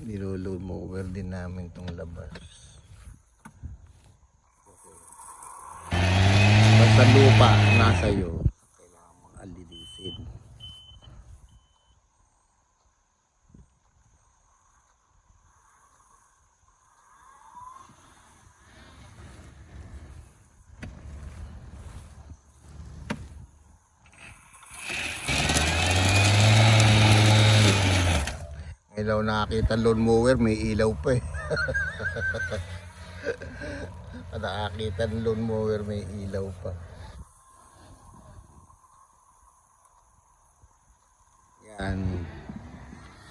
Niloload mower din namin tong labas. Basta lupa nasa iyo, kailangan mong alilisin. Ilaw nakakita lawn mower, may ilaw pa eh. Nakakita ng lawn mower, may ilaw pa. Yan,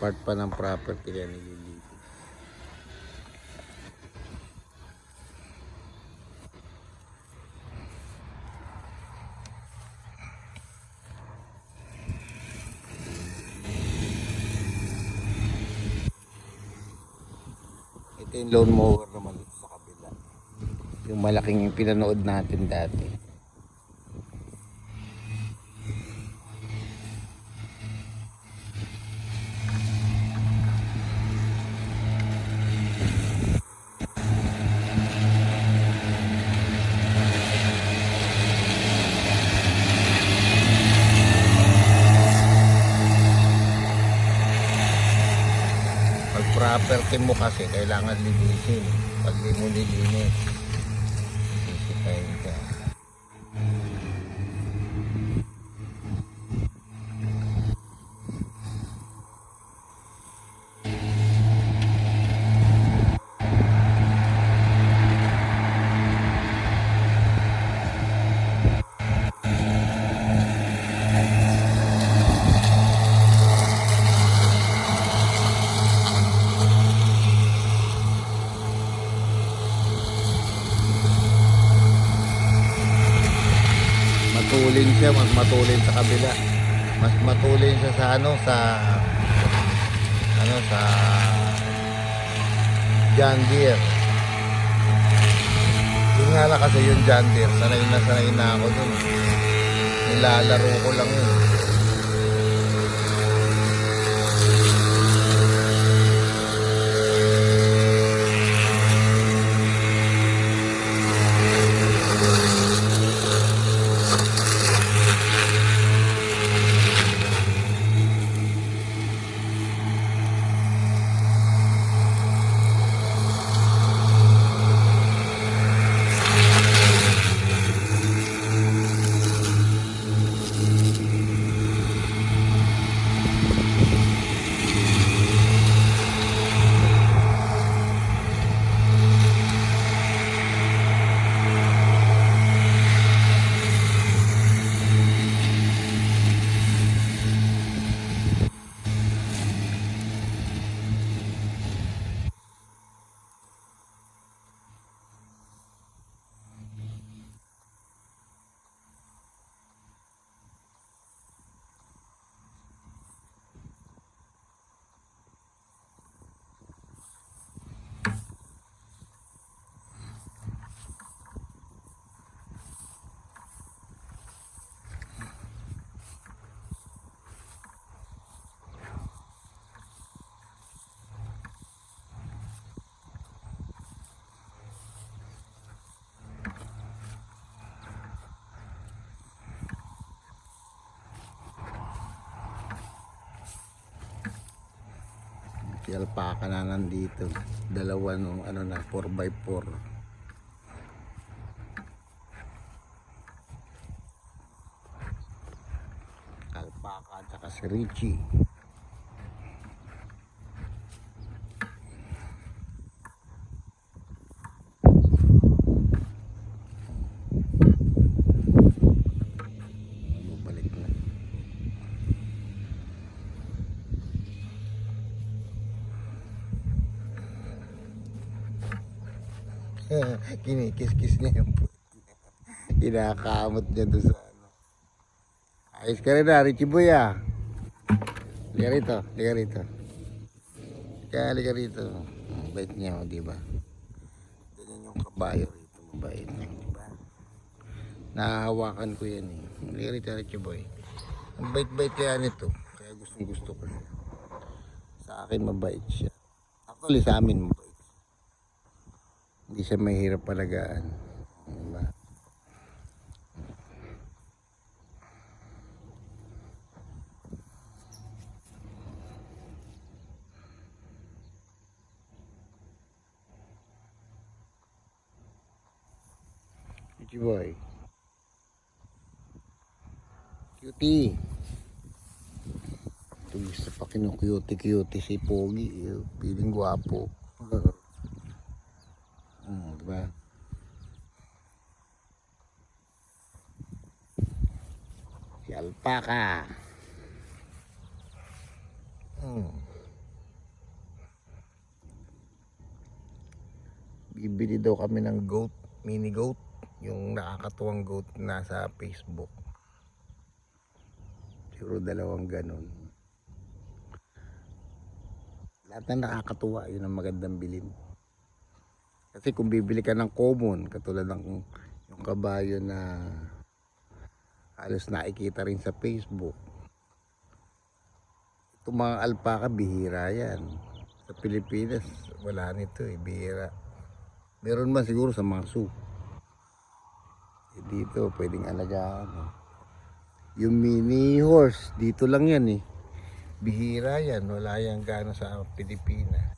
part pa ng property na nililinis. Ito yung lawn mower naman dito sa kabila. Yung malaking yung pinanood natin dati. Property mo kasi kailangan linisin. Pag di mo nilinis, sisikain ka. Matulin siya, mas matulin sa kabila. Mas matulin siya sa sa John Deere. Yun nga lang kasi yung John Deere, sanay na ako dun. Nilalaro ko lang yun. Si alpaca na nandito. Dalawa nung 4x4. Alpaca at saka si Richie. Kinikis-kis niya yung puwet niya. Kinakamot niya doon sa Ayos ka rin na, Richie Boy ah. Liga rito, liga rito. Liga rito. Bait niya, di ba? Ganyan yung kabayo rito, mabait niya, di ba? Nahahawakan ko yan eh. Liga rito, Richie Boy. Ang bait-bait kaya nito. Kaya gustong gusto ko. Sa akin mabait siya. Actually sa amin mabait. Hindi siya mahirap palagaan. Diba? Cutie boy. Cutie. Ito gusto pa kinukuti-cutie si Pogi. Piling gwapo. Diba? Si Alpaca. Bibili daw kami ng goat, mini goat. Yung nakakatuwang goat na sa Facebook. Siguro 2 ganun. Lahat na nakakatuwa, yun ang magandang bilhin. Kasi kung bibili ka ng common, katulad ng yung kabayo na halos nakikita rin sa Facebook. Itong mga alpaca, bihira yan. Sa Pilipinas, wala nito bihira. Meron man siguro sa mga zoo. Dito, pwedeng alagaan. Yung mini horse, dito lang yan Bihira yan, wala yan gana sa Pilipinas.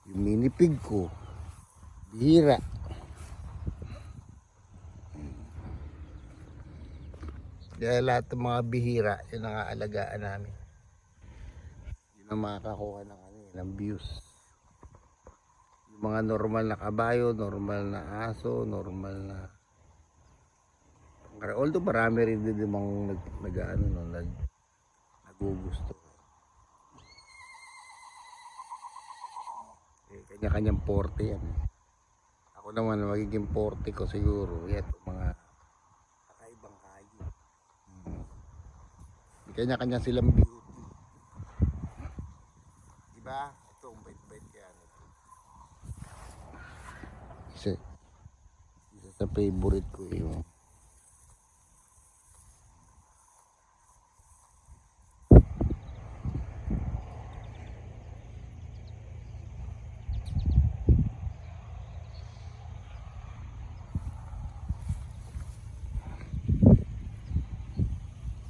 Yung mini pig ko, bihira. Kaya lahat ng mga bihira, yun ang aalagaan namin. Yun ang makakakuha ng views. Yung mga normal na kabayo, normal na aso, normal na... Although marami rin din mga nagugusto. Kanya-kanyang porte yan. Ako naman, magiging porte ko siguro. Yan, mga kakaibang kayo. Kanya-kanya silang beauty. Diba? Ito, ang bait-bait yan. Isa sa favorite ko yung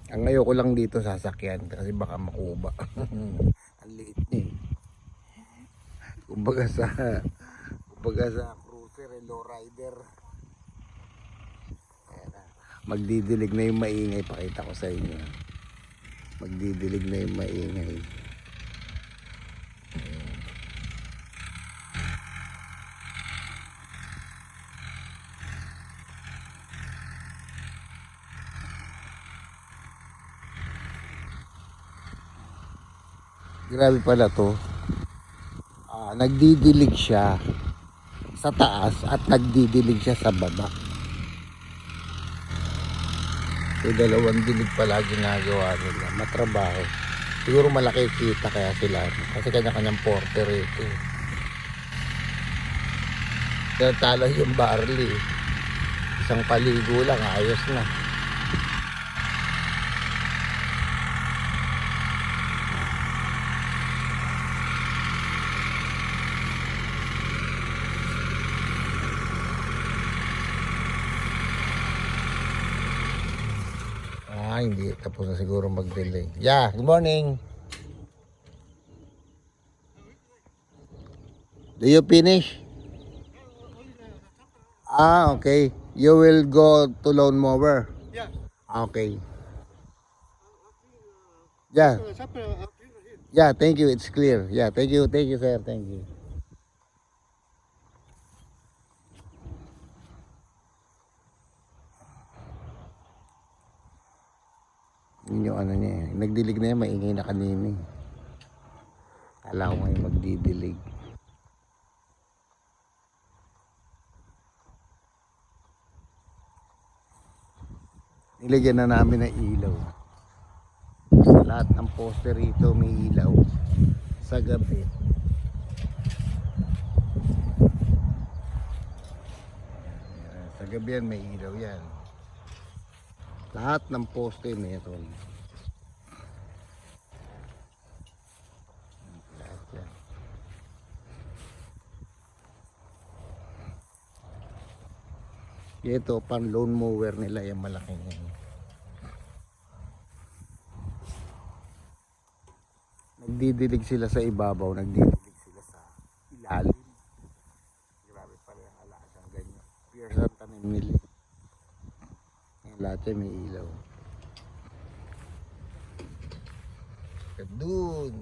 ang ayoko lang dito sasakyan kasi baka makuba. Ang liit niya kumbaga sa cruiser low rider. Magdidilig na yung maingay, pakita ko sa inyo. Magdidilig na yung maingay. Grabe pala to. Nagdidilig siya sa taas at nagdidilig siya sa baba. So 2 dilig pala ginagawa nila. Matrabaho. Siguro malaki kita kaya sila. Kasi kanya-kanyang porter ito. Kaya talo yung barley. Isang paligo lang, ayos na. Hindi. Tapos na siguro mag-delay. Yeah, good morning. Do you finish? Okay. You will go to lawn mower? Yeah. Okay. Yeah. Yeah, thank you. It's clear. Yeah, thank you. Thank you, sir. Thank you. Yun yung ano niya. Nagdilig na yan, maingay na kanina. Kala ko ngayon magdidilig. Nilagyan na namin ng ilaw. Sa lahat ng poster rito may ilaw. Sa gabi. Sa gabi yan may ilaw yan. Lahat ng poste meron. Ito, pan lawn mower nila yung malaking yan. Nagdidilig sila sa ibabaw, nagdidilig sila sa ilalim. Grabe pala yung alagang ganyan. Pure sa tanim nila. Yung lahat yan may ilaw. Doon.